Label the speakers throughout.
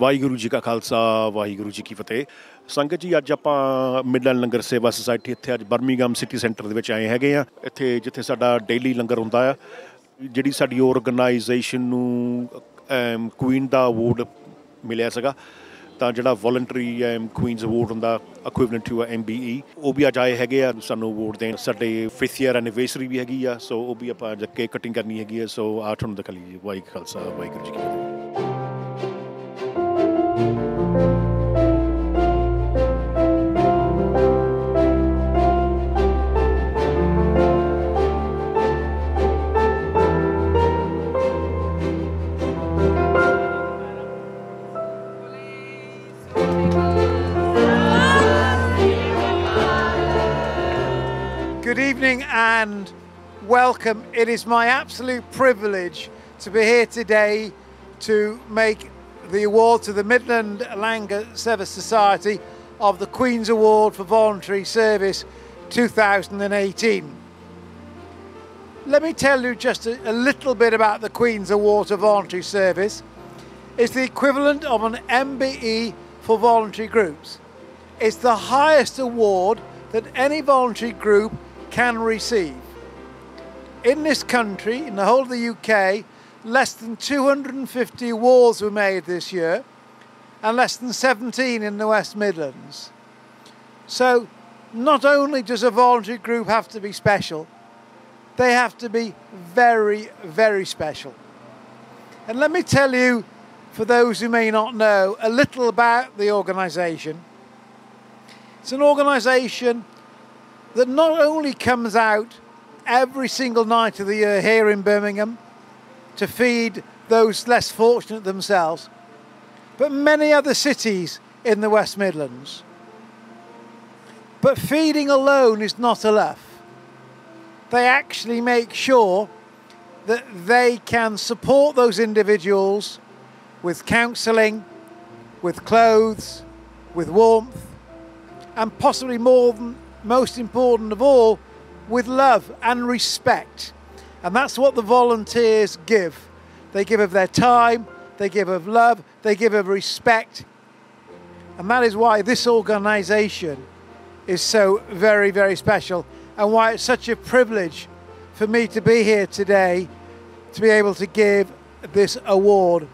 Speaker 1: ਵਾਹਿਗੁਰੂ ਜੀ ਕਾ ਖਾਲਸਾ ਵਾਹਿਗੁਰੂ ਜੀ ਕੀ ਫਤਿਹ। ਸੰਗਤ ਜੀ, ਅੱਜ ਆਪਾਂ ਮਿਡਲੈਂਡ ਲੰਗਰ ਸੇਵਾ ਸੁਸਾਇਟੀ ਇੱਥੇ ਅੱਜ ਬਰਮਿੰਘਮ ਸਿਟੀ ਸੈਂਟਰ ਦੇ ਵਿੱਚ ਆਏ ਹੈਗੇ ਆ। ਇੱਥੇ ਜਿੱਥੇ ਸਾਡਾ ਡੇਲੀ ਲੰਗਰ ਹੁੰਦਾ ਆ, ਜਿਹੜੀ ਸਾਡੀ ਆਰਗੇਨਾਈਜੇਸ਼ਨ ਨੂੰ ਕੁਈਨ ਦਾ ਅਵਾਰਡ ਮਿਲਿਆ ਸੀਗਾ, ਤਾਂ ਜਿਹੜਾ ਵੋਲੰਟਰੀ ਕੁਈਨਸ ਅਵਾਰਡ ਹੁੰਦਾ ਇਕੁਇਵਲੈਂਟ ਟੂ MBE, ਉਹ ਵੀ ਅੱਜ ਆਏ ਹੈਗੇ ਆ ਸਾਨੂੰ ਅਵਾਰਡ ਦੇਣ। ਸਾਡੇ 5th ਈਅਰ ਐਨੀਵਰਸਰੀ ਵੀ ਹੈਗੀ ਆ, ਸੋ ਉਹ ਵੀ ਆਪਾਂ ਅੱਜ ਕੇਕ ਕਟਿੰਗ ਕਰਨੀ ਹੈਗੀ ਆ। ਸੋ ਆ ਤੁਹਾਨੂੰ ਦਿਖਾ ਲਈਏ। ਵਾਹਿਗੁਰੂ ਖਾਲਸਾ ਵਾਹਿਗੁਰੂ ਜੀ ਕੀ ਫਤਿਹ।
Speaker 2: Good evening and welcome. It is my absolute privilege to be here today to make the award to the Midland Langar Seva Society of the Queen's Award for Voluntary Service 2018. Let me tell you just a little bit about the Queen's Award for Voluntary Service. It's the equivalent of an MBE for voluntary groups. It's the highest award that any voluntary group can receive. In this country, in the whole of the UK, less than 250 awards were made this year and less than 17 in the West Midlands. So not only does a voluntary group have to be special, they have to be very, very special. And let me tell you, for those who may not know, a little about the organisation. It's an organisation that not only comes out every single night of the year here in Birmingham to feed those less fortunate themselves, but many other cities in the West Midlands. But feeding alone is not enough. They actually make sure that they can support those individuals with counselling, with clothes, with warmth, and possibly most important of all, with love and respect. And that's what the volunteers give. They give of their time, they give of love, they give of respect. And that is why this organisation is so very, very special, and why it's such a privilege for me to be here today to be able to give this award.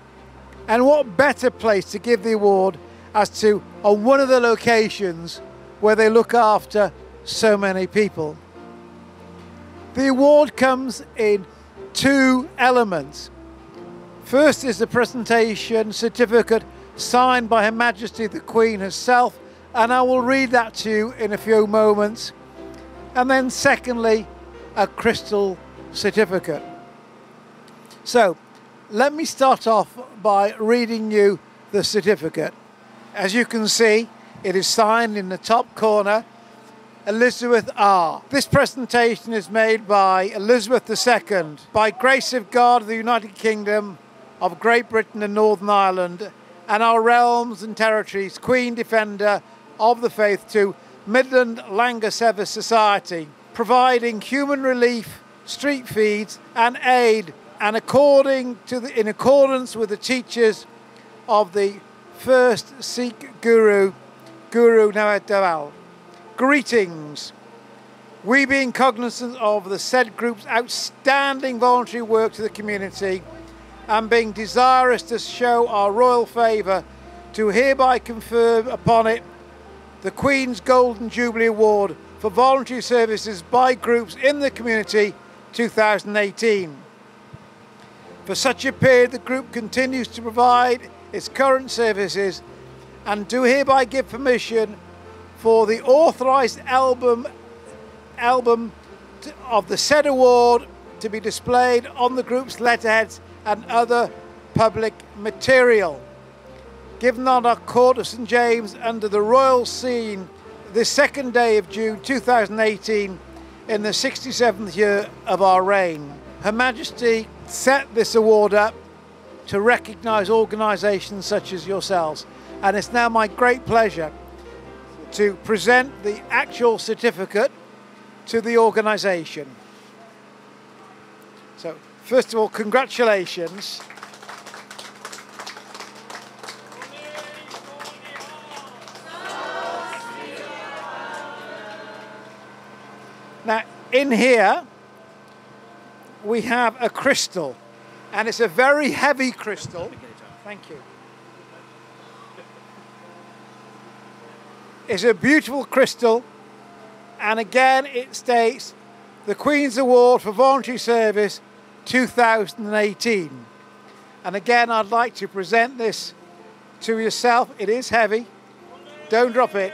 Speaker 2: And what better place to give the award as to on one of the locations where they look after so many people. The award comes in two elements. First is the presentation certificate signed by Her Majesty the Queen herself, and I will read that to you in a few moments. And then secondly, a crystal certificate. So let me start off by reading you the certificate. As you can see, it is signed in the top corner, Elizabeth R. This presentation is made by Elizabeth II, by grace of God of the United Kingdom of Great Britain and Northern Ireland and our realms and territories, Queen Defender of the Faith, to Midland Langar Seva Society, providing human relief, street feeds and aid, and in accordance with the teachers of the first Sikh Guru, Guru Nanak Dev Ji. Greetings. We, being cognizant of the said group's outstanding voluntary work to the community and being desirous to show our royal favour, do hereby confer upon it the Queen's Golden Jubilee Award for voluntary services by groups in the community 2018. For such a period, the group continues to provide its current services and do hereby give permission for the authorised album of the said award to be displayed on the group's letterheads and other public material. Given on our court of St James under the royal scene this 2nd day of June 2018 in the 67th year of our reign. Her Majesty set this award up to recognise organisations such as yourselves, and it's now my great pleasure to present the actual certificate to the organisation. So, first of all, congratulations. Now, in here, we have a crystal, and it's a very heavy crystal. Thank you. It's a beautiful crystal, and again it states the Queen's Award for Voluntary Service 2018. And again, I'd like to present this to yourself. It is heavy. Don't drop it.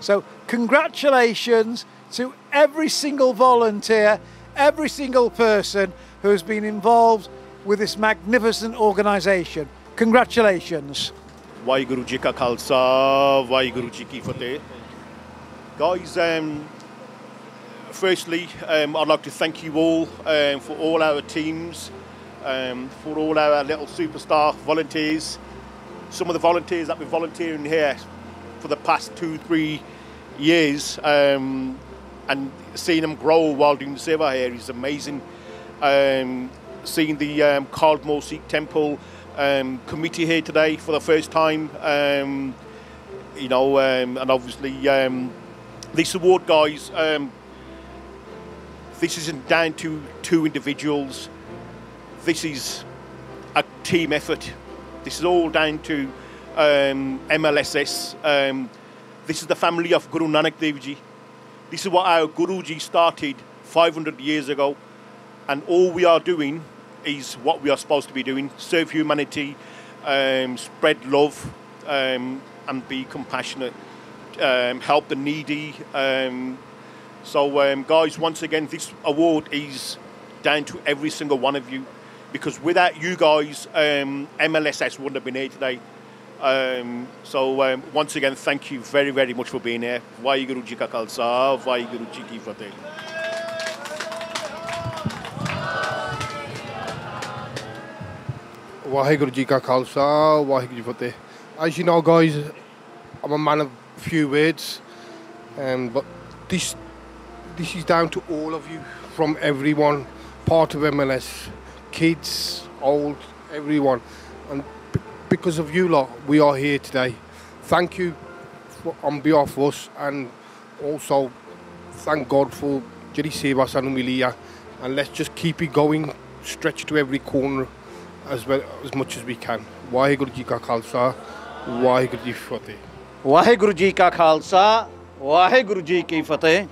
Speaker 2: So congratulations to every single volunteer, every single person who has been involved with this magnificent organisation. Congratulations.
Speaker 1: Vaheguru Ji Ka Khalsa, Vaheguru Ji Ki Fateh. Guys, firstly, I'd like to thank you all for all our teams, for all our little superstar volunteers. Some of the volunteers that have been volunteering here for the past 2-3 years, and seeing them grow while doing the Seva here is amazing. Seeing the Caldmore Sikh Temple committee here today for the first time, you know, and obviously this award, guys, this isn't down to 2 individuals. This is a team effort. This is all down to MLSS. This is the family of Guru Nanak Dev Ji. This is what our Guruji started 500 years ago. And all we are doing is what we are supposed to be doing: serve humanity, spread love, and be compassionate, help the needy. So guys, once again, this award is down to every single one of you, because without you guys, MLSS wouldn't have been here today. So once again, thank you very, very much for being here. Vaheguru Ji Ka Khalsa, Vaheguru Ji Ki Fateh.
Speaker 3: Vaheguru Ji Ka Khalsa, Vaheguru Ji Fateh. As you know, guys, I'm a man of few words, but this is down to all of you, from everyone, part of MLS, kids, old, everyone, and because of you lot, we are here today. Thank you on behalf of us, and also thank God for Jiri Seva Sanu Miliya, and let's just keep it going, stretch to every corner as much as we can. Vaheguru Ji Ka Khalsa, Vaheguru Ji Ki Fateh.
Speaker 4: Vaheguru Ji Ka Khalsa, Vaheguru Ji Ki Fateh.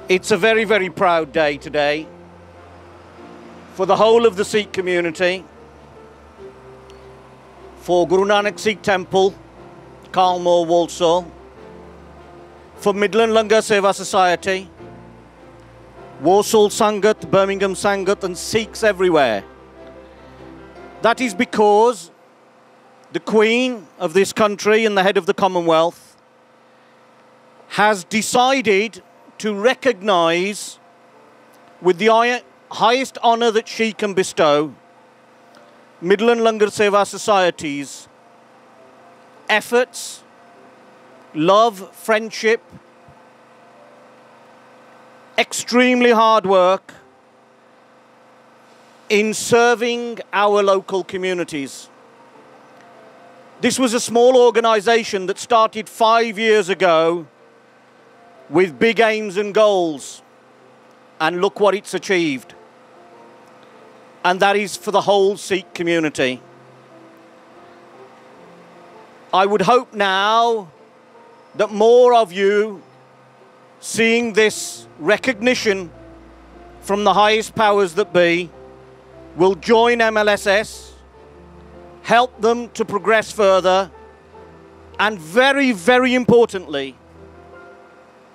Speaker 4: It's a very, very proud day today for the whole of the Sikh community, for Guru Nanak Sikh Temple, Caldmore, Walsall, for Midland Langar Seva Society, Walsall Sangat, Birmingham Sangat, and Sikhs everywhere. That is because the Queen of this country and the head of the Commonwealth has decided to recognise, with the highest honour that she can bestow, Midland Langar Seva Society's efforts, love, friendship, extremely hard work in serving our local communities. This was a small organisation that started 5 years ago with big aims and goals, and look what it's achieved. And that is for the whole Sikh community. I would hope now that more of you, seeing this recognition from the highest powers that be, will join MLSS, help them to progress further, and very, very importantly,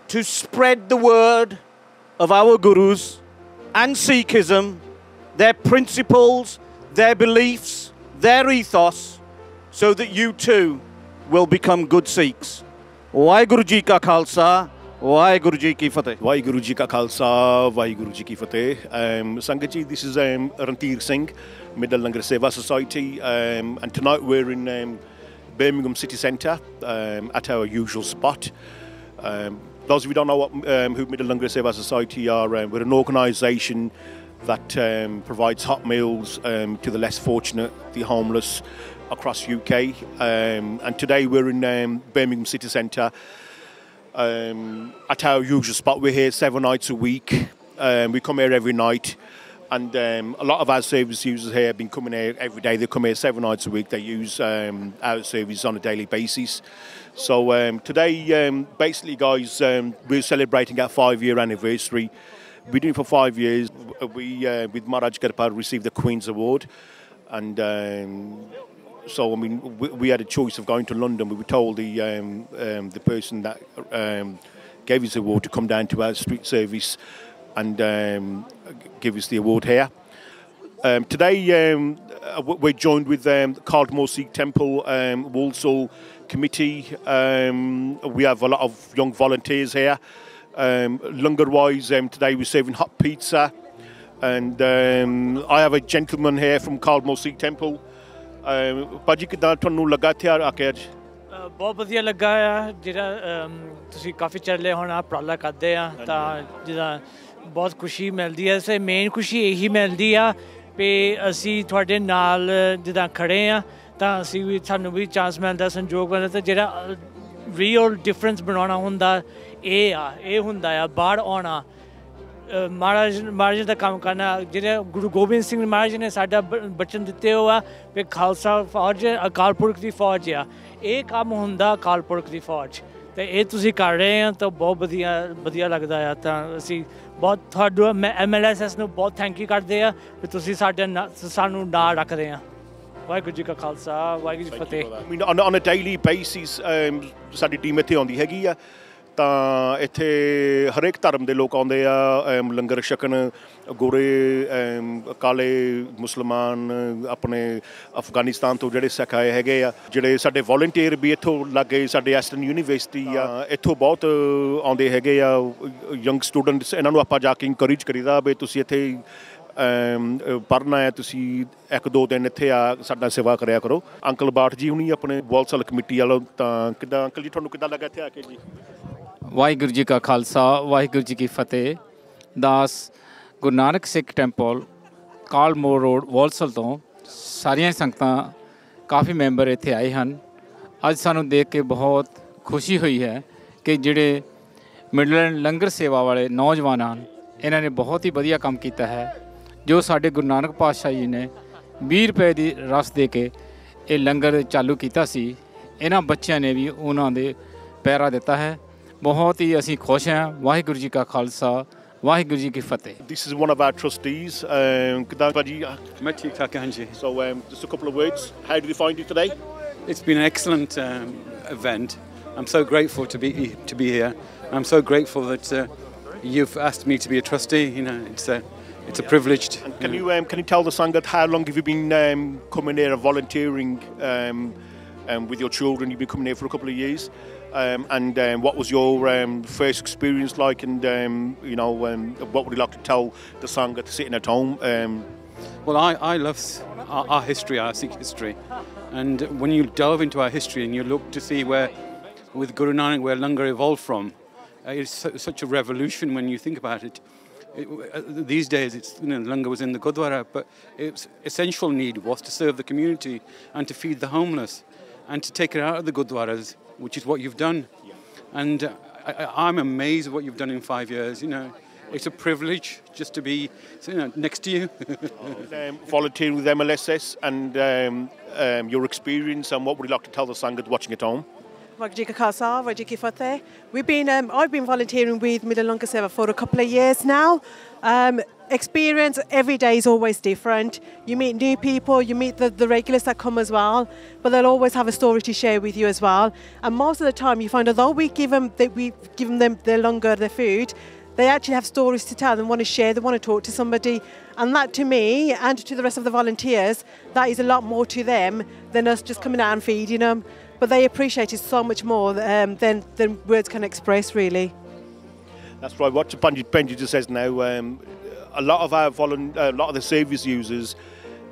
Speaker 4: to spread the word of our Gurus and Sikhism, their principles, their beliefs, their ethos, so that you too will become good Sikhs. Vaheguru Ji Ka Khalsa, Vaheguru Ji Ki Fateh.
Speaker 1: Vaheguru Ji Ka Khalsa, Vaheguru Ji Ki Fateh. Sangat Ji, this is Rantir Singh, Midland Langar Seva Society, and tonight we're in Birmingham City Centre at our usual spot. Those of you who don't know who Midland Langar Seva Society are, we're an organisation that provides hot meals to the less fortunate, the homeless across UK. And today we're in Birmingham city centre at our usual spot. We're here 7 nights a week. We come here every night. And a lot of our service users here have been coming here every day. They come here 7 nights a week. They use our service on a daily basis. So today, basically, guys, we're celebrating our 5-year anniversary. We've been doing it for 5 years. We, with Maharaj Kirpa, received the Queen's Award. And so, I mean, we had a choice of going to London. We were told the person that gave us the award to come down to our street service and give us the award here. Today we're joined with Caldmore Sikh Temple Walsall Committee. We have a lot of young volunteers here. Langar-wise, today we're serving hot pizza. And I have a gentleman here from Caldmore Sikh Temple. Paji, ਕਿੱਦਾਂ ਤੁਹਾਨੂੰ ਲੱਗਾ ਇੱਥੇ ਆ ਕੇ ਅੱਜ?
Speaker 5: ਬਹੁਤ ਵਧੀਆ ਲੱਗਾ ਆ ਜਿਹੜਾ ਤੁਸੀਂ ਕਾਫੀ ਚੜ੍ਹਲੇ ਹੁਣ ਆ ਉਪਰਾਲਾ ਕਰਦੇ ਆ ਤਾਂ ਜਿਹਦਾ ਬਹੁਤ ਖੁਸ਼ੀ ਮਿਲਦੀ ਹੈ ਸੇ ਮੇਨ ਖੁਸ਼ੀ ਇਹੀ ਮਿਲਦੀ ਆ ਵੀ ਅਸੀਂ ਤੁਹਾਡੇ ਨਾਲ ਜਿੱਦਾਂ ਖੜੇ ਆ ਤਾਂ ਅਸੀਂ ਵੀ ਸਾਨੂੰ ਵੀ ਚਾਂਸ ਮਿਲਦਾ ਸੰਯੋਗ ਮਿਲਦਾ ਤਾਂ ਜਿਹੜਾ ਰੀਅਲ ਡਿਫਰੈਂਸ ਬਣਾਉਣਾ ਹੁੰਦਾ ਇਹ ਹੁੰਦਾ ਆ ਬਾਹਰ ਆਉਣਾ ਮਹਾਰਾਜ ਦਾ ਕੰਮ ਕਰਨਾ ਜਿਹੜੇ ਗੁਰੂ ਗੋਬਿੰਦ ਸਿੰਘ ਮਹਾਰਾਜ ਨੇ ਸਾਡਾ ਬਚਨ ਦਿੱਤੇ ਹੋ ਆ ਵੀ ਖਾਲਸਾ ਫੌਜ ਅਕਾਲ ਪੁਰਖ ਦੀ ਫੌਜ ਆ ਇਹ ਕੰਮ ਹੁੰਦਾ ਅਕਾਲ ਪੁਰਖ ਦੀ ਫੌਜ ਅਤੇ ਇਹ ਤੁਸੀਂ ਕਰ ਰਹੇ ਆ ਤਾਂ ਬਹੁਤ ਵਧੀਆ ਲੱਗਦਾ ਆ ਤਾਂ ਅਸੀਂ ਬਹੁਤ ਤੁਹਾਨੂੰ MLSS ਨੂੰ ਬਹੁਤ ਥੈਂਕ ਯੂ ਕਰਦੇ ਆ ਵੀ ਤੁਸੀਂ ਸਾਨੂੰ ਨਾਲ ਰੱਖਦੇ ਆ ਵਾਹਿਗੁਰੂ ਜੀ ਕਾ ਖਾਲਸਾ ਵਾਹਿਗੁਰੂ ਜੀ ਫਤਿਹ
Speaker 1: On a daily basis ਸਾਡੀ ਟੀਮ ਇੱਥੇ ਆਉਂਦੀ ਹੈਗੀ ਆ ਤਾਂ ਇੱਥੇ ਹਰੇਕ ਧਰਮ ਦੇ ਲੋਕ ਆਉਂਦੇ ਆ ਲੰਗਰ ਛਕਣ ਗੋਰੇ ਕਾਲੇ ਮੁਸਲਮਾਨ ਆਪਣੇ ਅਫਗਾਨਿਸਤਾਨ ਤੋਂ ਜਿਹੜੇ ਸਿੱਖ ਆਏ ਹੈਗੇ ਆ ਜਿਹੜੇ ਸਾਡੇ ਵੋਲੰਟੀਅਰ ਵੀ ਇੱਥੋਂ ਲੱਗੇ ਸਾਡੇ ਐਸਟਰਨ ਯੂਨੀਵਰਸਿਟੀ ਆ ਇੱਥੋਂ ਬਹੁਤ ਆਉਂਦੇ ਹੈਗੇ ਆ ਯੰਗ ਸਟੂਡੈਂਟਸ ਇਹਨਾਂ ਨੂੰ ਆਪਾਂ ਜਾ ਕੇ ਇਨਕਰੇਜ ਕਰੀਦਾ ਵੀ ਤੁਸੀਂ ਇੱਥੇ ਪੜ੍ਹਨਾ ਹੈ ਤੁਸੀਂ 1-2 ਦਿਨ ਇੱਥੇ ਆ ਸਾਡਾ ਸੇਵਾ ਕਰਿਆ ਕਰੋ ਅੰਕਲ ਬਾਠ ਜੀ ਹੁਣੀ ਆਪਣੇ ਵਾਲਸਲ ਕਮੇਟੀ ਵੱਲੋਂ ਤਾਂ ਕਿੱਦਾਂ ਅੰਕਲ ਜੀ ਤੁਹਾਨੂੰ ਕਿੱਦਾਂ ਲੱਗਾ ਇੱਥੇ ਆ ਕੇ ਜੀ
Speaker 6: ਵਾਹਿਗੁਰੂ ਜੀ ਕਾ ਖਾਲਸਾ ਵਾਹਿਗੁਰੂ ਜੀ ਕੀ ਫਤਿਹ ਦਾਸ ਗੁਰੂ ਨਾਨਕ ਸਿੱਖ ਟੈਂਪਲ ਕਾਲਮੋਰ ਰੋਡ ਵਾਲਸਲ ਤੋਂ ਸਾਰੀਆਂ ਸੰਗਤਾਂ ਕਾਫੀ ਮੈਂਬਰ ਇੱਥੇ ਆਏ ਹਨ ਅੱਜ ਸਾਨੂੰ ਦੇਖ ਕੇ ਬਹੁਤ ਖੁਸ਼ੀ ਹੋਈ ਹੈ ਕਿ ਜਿਹੜੇ ਮਿਡਲੈਂਡ ਲੰਗਰ ਸੇਵਾ ਵਾਲੇ ਨੌਜਵਾਨ ਹਨ ਇਹਨਾਂ ਨੇ ਬਹੁਤ ਹੀ ਵਧੀਆ ਕੰਮ ਕੀਤਾ ਹੈ ਜੋ ਸਾਡੇ ਗੁਰੂ ਨਾਨਕ ਪਾਤਸ਼ਾਹ ਜੀ ਨੇ 20 ਰੁਪਏ ਦੀ ਰਸ ਦੇ ਕੇ ਇਹ ਲੰਗਰ ਚਾਲੂ ਕੀਤਾ ਸੀ ਇਹਨਾਂ ਬੱਚਿਆਂ ਨੇ ਵੀ ਉਹਨਾਂ ਦੇ ਪੈਰਾ ਦਿੱਤਾ ਹੈ ਬਹੁਤ ਹੀ ਅਸੀਂ ਖੁਸ਼ ਹਾਂ ਵਾਹਿਗੁਰੂ ਜੀ ਕਾ ਖਾਲਸਾ ਵਾਹਿਗੁਰੂ ਜੀ ਕੀ ਫਤਿਹ
Speaker 1: This is one of our trustees ਕਿੱਦਾਂ ਭਾਜੀ
Speaker 7: ਮੈਂ ਠੀਕ ਠਾਕ ਹਾਂ ਜੀ
Speaker 1: So just a couple of words how did you find it today
Speaker 7: It's been an excellent event I'm so grateful to be here I'm so grateful that you've asked me to be a trustee you know it's a privilege
Speaker 1: and can you tell the Sangat how long have you been coming here and volunteering with your children you've been coming here for a couple of years and what was your first experience like and you know what would you like to tell the Sangat sitting at home
Speaker 7: Well I love our history our Sikh history and when you delve into our history and you look to see where with Guru Nanak where Langar evolved from it's such a revolution when you think about it these days it's you know Langar was in the Gurdwara but its essential need was to serve the community and to feed the homeless and to take it out of the Gurdwaras which is what you've done and I'm amazed at what you've done in 5 years you know it's a privilege just to be you know next to you
Speaker 1: volunteering with MLSS and your experience and what would you like to tell the Sangat watching at home
Speaker 8: I've been volunteering with Midland Langar Seva for a couple of years now. Experience every day is always different. You meet new people, you meet the regulars that come as well, but they'll always have a story to share with you as well. And most of the time you find although we've given them their langar, their food, they actually have stories to tell and want to share, they want to talk to somebody. And that to me and to the rest of the volunteers, that is a lot more to them than us just coming out and feeding them. But they appreciate it so much more than words can express, really.
Speaker 1: That's right. What Benji just says now, a lot of the service users,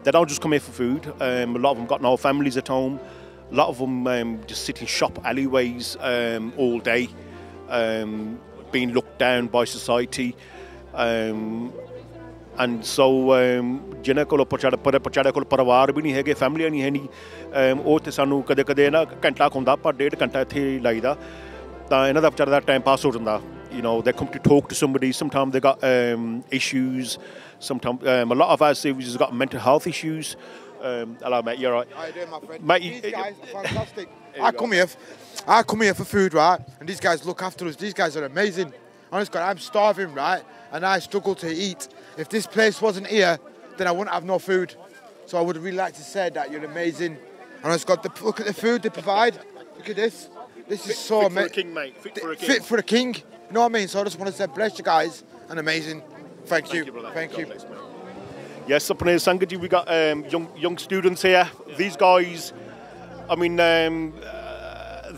Speaker 1: they don't just come here for food. A lot of them got no families at home. A lot of them just sit in shop alleyways all day, being looked down by society. and so ਜਿਨ੍ਹਾਂ ਕੋਲ ਪਛਾੜੇ ਕੋਲ ਪਰਿਵਾਰ ਵੀ ਨਹੀਂ ਹੈਗੇ, ਫੈਮਲੀਆਂ ਨਹੀਂ ਹੈ ਨਹੀਂ, ਉਹ ਤੇ ਸਾਨੂੰ ਕਦੇ ਕਦੇ ਨਾ ਘੰਟਾ ਕੁ ਹੁੰਦਾ, ਆਪਾਂ 1.5 ਘੰਟਾ ਇੱਥੇ ਲਾਈਦਾ, ਤਾਂ ਇਹਨਾਂ ਦਾ ਵਿਚਾਰੇ ਦਾ ਟਾਈਮ ਪਾਸ ਹੋ ਜਾਂਦਾ. You know, they come to talk to somebody. Sometimes they got issues. Sometimes a lot of our Sikhs has got mental health issues. Hello, mate. You're right.
Speaker 9: How you doing, my friend?
Speaker 1: Mate,
Speaker 9: these guys are fantastic. I come here for food, right? And these guys look after us. These guys are amazing. Honestly, I'm starving, right? And I struggle to eat. If this place wasn't here, then I wouldn't have no food. So I would really like to say that you're amazing. Honestly, look at the food they provide. Look at this. This is so amazing.
Speaker 1: Fit for a king, mate. Fit for a king.
Speaker 9: Fit for a king. You know what I mean? So I just want to say, bless you guys, and amazing. Thank you. Thank you.
Speaker 1: Bless, yes, up in Sangaji, we got young students here. These guys, I mean,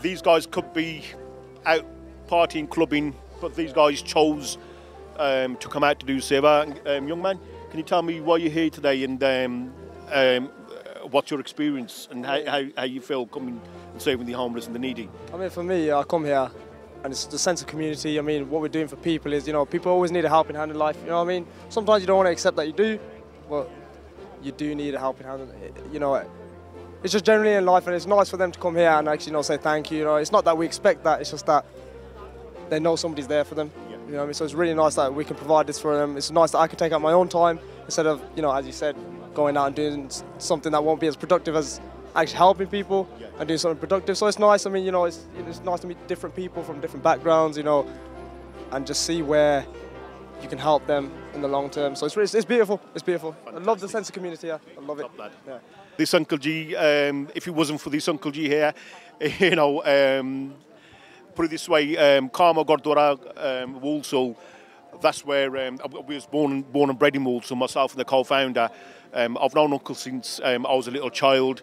Speaker 1: these guys could be out partying, clubbing, but these guys chose to come out to do Seva. Young man, can you tell me why you're here today and what's your experience and how you feel coming and saving the homeless and the needy?
Speaker 10: I mean, for me, I come here and it's the sense of community. I mean, what we're doing for people is, you know, people always need a helping hand in life. You know what I mean? Sometimes you don't want to accept that you do, but you do need a helping hand. You know, it's just generally in life, and it's nice for them to come here and actually, you know, say thank you. You know, it's not that we expect that. It's just that they know somebody's there for them. You know what I mean? So it's really nice that we can provide this for them. It's nice that I can take out my own time instead of, you know, as you said, going out and doing something that won't be as productive as actually helping people and doing something productive. So it's nice. I mean, you know, it's nice to meet different people from different backgrounds, you know, and just see where you can help them in the long term. So it's beautiful. It's beautiful. Fantastic. I love the sense of community here. I love it. Yeah.
Speaker 1: This Uncle G, if it wasn't for this Uncle G here, you know, put it this way, Karma Gurdwara, Walsall, that's where we was born and bred in Walsall, myself and the co-founder. I've known Uncle since I was a little child.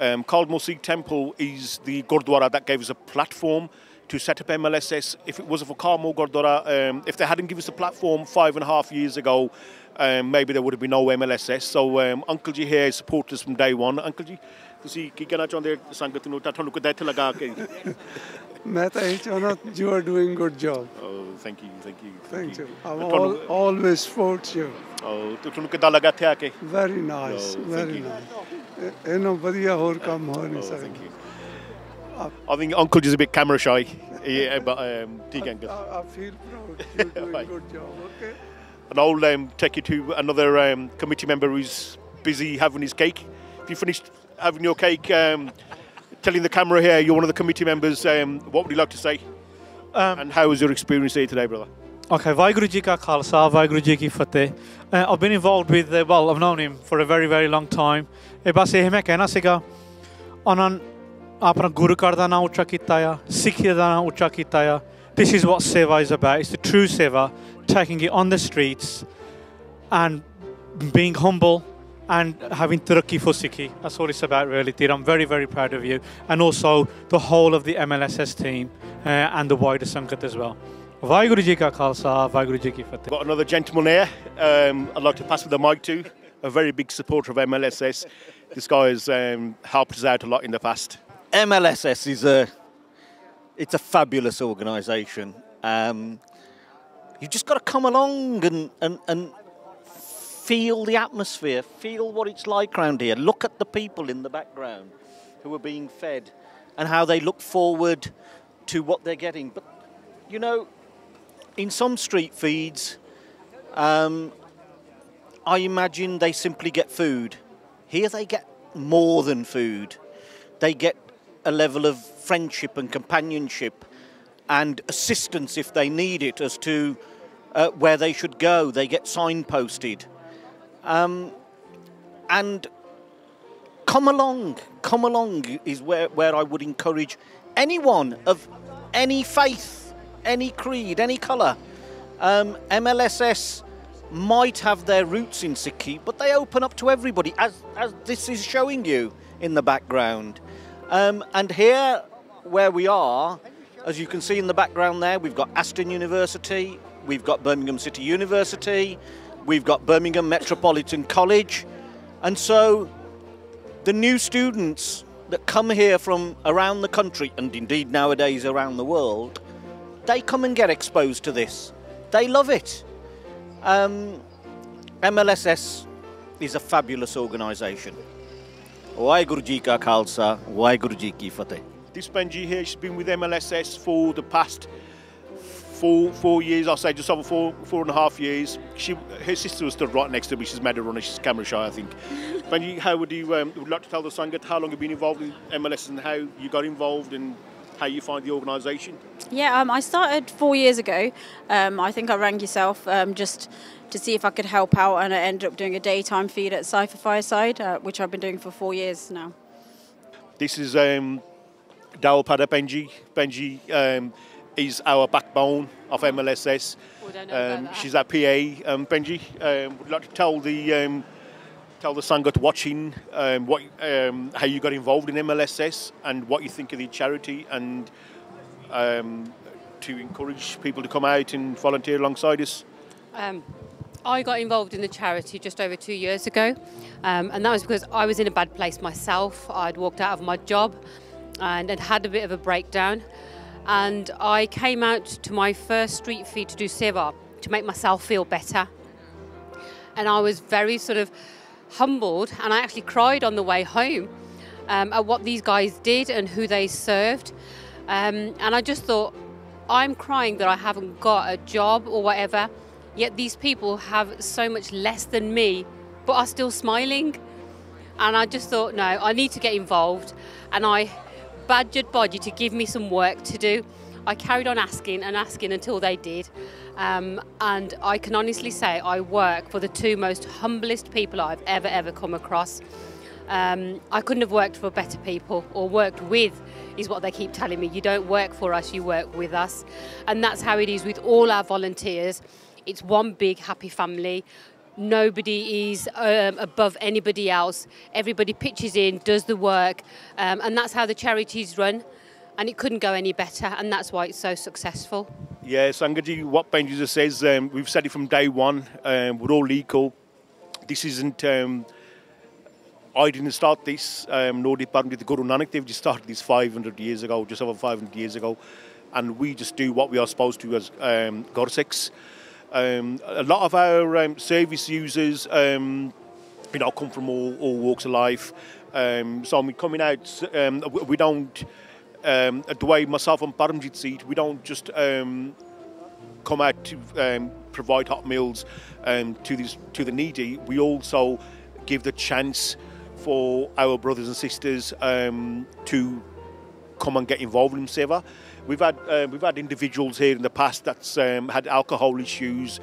Speaker 1: Caldmore Sikh Temple is the Gurdwara that gave us a platform to set up MLSS. If it wasn't for Caldmore Gurdwara, if they hadn't given us a platform 5.5 years ago, maybe there would have been no MLSS. So Uncle Ji here supported us from day one. Uncle Ji, ਤੁਸੀਂ ਕੀ ਕਹਿਣਾ ਚਾਹੁੰਦੇ ਸੰਗਤ ਨੂੰ ਤਾਂ ਤੁਹਾਨੂੰ ਕਿੱਦਾਂ ਇੱਥੇ ਲਗਾ ਕੇ?
Speaker 11: ਮੈਂ ਤਾਂ ਇਹ ਚਾਹੁੰਦਾ you are doing good job.
Speaker 1: Oh, thank you.
Speaker 11: Thank you. I always support you.
Speaker 1: Oh, ਤੁਹਾਨੂੰ ਕਿੱਦਾਂ ਲੱਗਾ ਇੱਥੇ ਆ ਕੇ?
Speaker 11: Very nice, very nice. ਇਹਨਾਂ ਵਧੀਆ ਹੋਰ ਕੰਮ ਹੋ ਨਹੀਂ ਸਕਦਾ.
Speaker 1: I think Uncle is a bit camera shy, but ਠੀਕ ਹੈ Uncle.
Speaker 11: I feel proud. You're doing good job, okay?
Speaker 1: And I'll take you to another committee member who's busy having his cake. If you finished having your cake, telling the camera here you're one of the committee members, what would you like to say? And how was your experience here today, brother?
Speaker 12: Okay, Vaheguru Ji Ka Khalsa, Vaheguru Ji Ki Fateh. I've been involved with, well, I've known him for a very, very long time. बस यह मैं कहना सीगा, उन्होंने अपना गुरु घर का नाम उच्चा किया, सिखिया का नाम उच्चा किया. This is what Seva is about. It's the true Seva, taking it on the streets and being humble and having taraqi for Sikhi. That's all it's about, really, Tir. I'm very, very proud of you. And also the whole of the MLSS team and the wider Sangat as well. Vaheguru Ji Ka Khalsa, Vaheguru Ji Ki Fateh.
Speaker 1: Got another gentleman here I'd like to pass with the mic to, a very big supporter of MLSS. This guy has helped us out a lot in the past.
Speaker 4: MLSS is it's a fabulous organisation. You've just got to come along and feel the atmosphere, feel what it's like around here. Look at the people in the background who are being fed and how they look forward to what they're getting. But, you know, in some street feeds, I imagine they simply get food. Here they get more than food. They get a level of friendship and companionship and assistance if they need it as to where they should go. They get signposted. And come along is where I would encourage anyone of any faith, any creed, any colour. MLSS might have their roots in Sikhi, but they open up to everybody, as this is showing you in the background. And here, where we are, as you can see in the background there, we've got Aston University, we've got Birmingham City University, we've got Birmingham Metropolitan College. And so the new students that come here from around the country, and indeed nowadays around the world, they come and get exposed to this. They love it. MLSS is a fabulous organisation. Waheguru Ji Ka Khalsa, Waheguru Ji Ki Fateh.
Speaker 1: This Benji here, she's been with MLSS for the past four years, I'll say just over four and a half years. Her sister was stood right next to me, she's made her run, she's camera shy, I think. Benji, how would you would like to tell the Sangat how long you've been involved in MLS and how you got involved and how you find the organisation?
Speaker 13: Yeah, I started 4 years ago. I think I rang yourself just to see if I could help out, and I ended up doing a daytime feed at Cypher Fireside, which I've been doing for 4 years now.
Speaker 1: This is Dawalpada Benji. Benji is our backbone of MLSS. She's our PA. Benji, would you like to tell the Sangat watching how you got involved in MLSS and what you think of the charity, and to encourage people to come out and volunteer alongside us?
Speaker 14: I got involved in the charity just over 2 years ago, and that was because I was in a bad place myself. I'd walked out of my job and had a bit of a breakdown, and I came out to my first street feed to do Seva to make myself feel better. And I was very sort of humbled, and I actually cried on the way home at what these guys did and who they served. And I just thought, I'm crying that I haven't got a job or whatever, yet these people have so much less than me, but are still smiling. And I just thought, no, I need to get involved. And I badgered Bodgy to give me some work to do. I carried on asking and asking until they did. And I can honestly say I work for the two most humblest people I've ever come across. I couldn't have worked for better people, or worked with, is what they keep telling me. You don't work for us, you work with us. And that's how it is with all our volunteers. It's one big happy family. Nobody is above anybody else. Everybody pitches in, does the work, and that's how the charities run. And it couldn't go any better, and that's why it's so successful.
Speaker 1: Yeah, Sangaji, what Benji just says, we've said it from day one, we're all equal. This isn't, I didn't start this, nor did the Guru Nanak Dev just started this 500 years ago, just over 500 years ago, and we just do what we are supposed to as Gursikhs. A lot of our service users, come from all walks of life. So we're coming out, we don't, the way myself and Paramjit see it, we don't just come out to provide hot meals to the needy. We also give the chance for our brothers and sisters to come and get involved in Seva. We've had individuals here in the past that's had alcohol issues,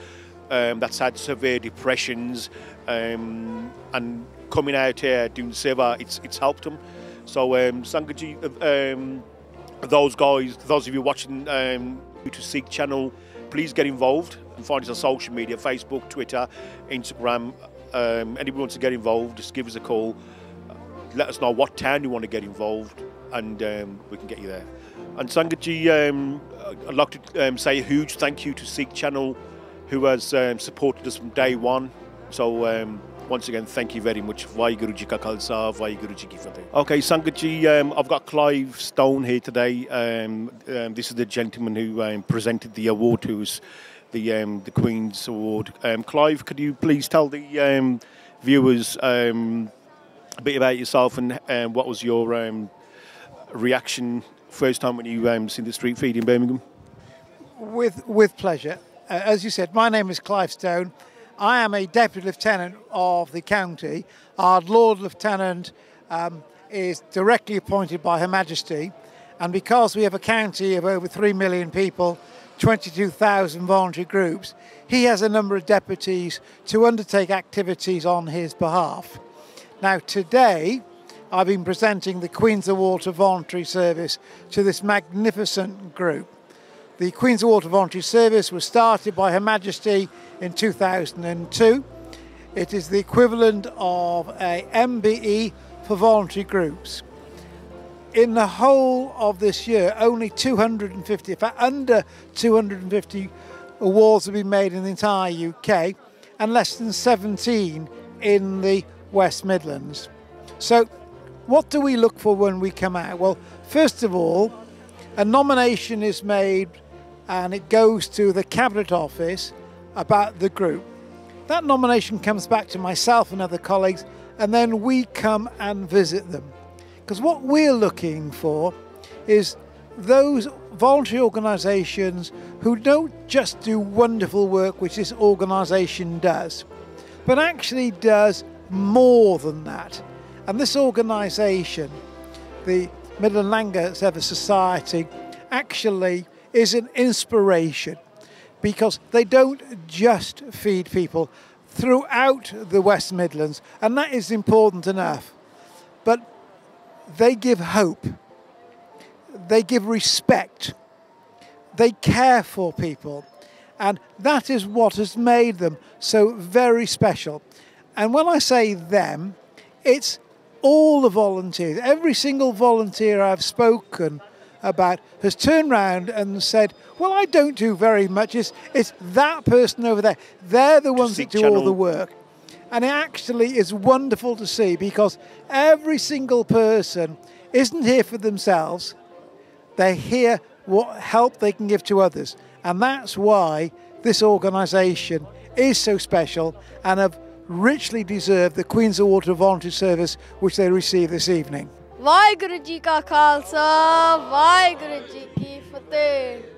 Speaker 1: that's had severe depressions, and coming out here doing Seva, it's helped them. So Sangaji, those guys, those of you watching to Sikh channel, please get involved and find us on social media, Facebook, Twitter, Instagram. Anybody wants to get involved, just give us a call. Let us know what town you want to get involved, and we can get you there. And Sangaji, I'd like to say a huge thank you to Sikh channel, who has supported us from day one. So once again, thank you very much. Waheguru Ji Ka Khalsa, Waheguru Ji Ki Fateh. Okay, Sangaji, I've got Clive Stone here today. This is the gentleman who presented the award to us, the Queen's Award. Clive, could you please tell the viewers a bit about yourself and what was your reaction first time when you seen the street feed in Birmingham?
Speaker 2: With pleasure. As you said, my name is Clive Stone. I am a Deputy Lieutenant of the county. Our Lord Lieutenant is directly appointed by Her Majesty, and because we have a county of over 3 million people, 22,000 voluntary groups, he has a number of deputies to undertake activities on his behalf. Now today, I've been presenting the Queen's Award to Voluntary Service to this magnificent group. The Queen's Award to Voluntary Service was started by Her Majesty in 2002. It is the equivalent of a MBE for voluntary groups. In the whole of this year, only 250, in fact under 250 awards have been made in the entire UK, and less than 17 in the West Midlands. So what do we look for when we come out? Well, first of all, a nomination is made and it goes to the Cabinet Office about the group. that nomination comes back to myself and other colleagues, and then we come and visit them. Because what we're looking for is those voluntary organisations who don't just do wonderful work, which this organisation does, but actually does more than that. And this organisation, the Midland Langar Seva Society, actually is an inspiration, because they don't just feed people throughout the West Midlands, and that is important enough, but they give hope, they give respect, they care for people, and that is what has made them so very special. And when I say them, it's all the volunteers. Every single volunteer I've spoken about has turned round and said, well, I don't do very much, it's that person over there. They're the ones that do all the work. And it actually is wonderful to see, because every single person isn't here for themselves. They're here what help they can give to others. And that's why this organisation is so special and have richly deserved the Queen's Award to Voluntary Service which they received this evening.
Speaker 15: Waheguru ji ਕਾ ਖਾਲਸਾ ਵਾਹਿਗੁਰੂ ਜੀ ਕੀ ਫਤਿਹ।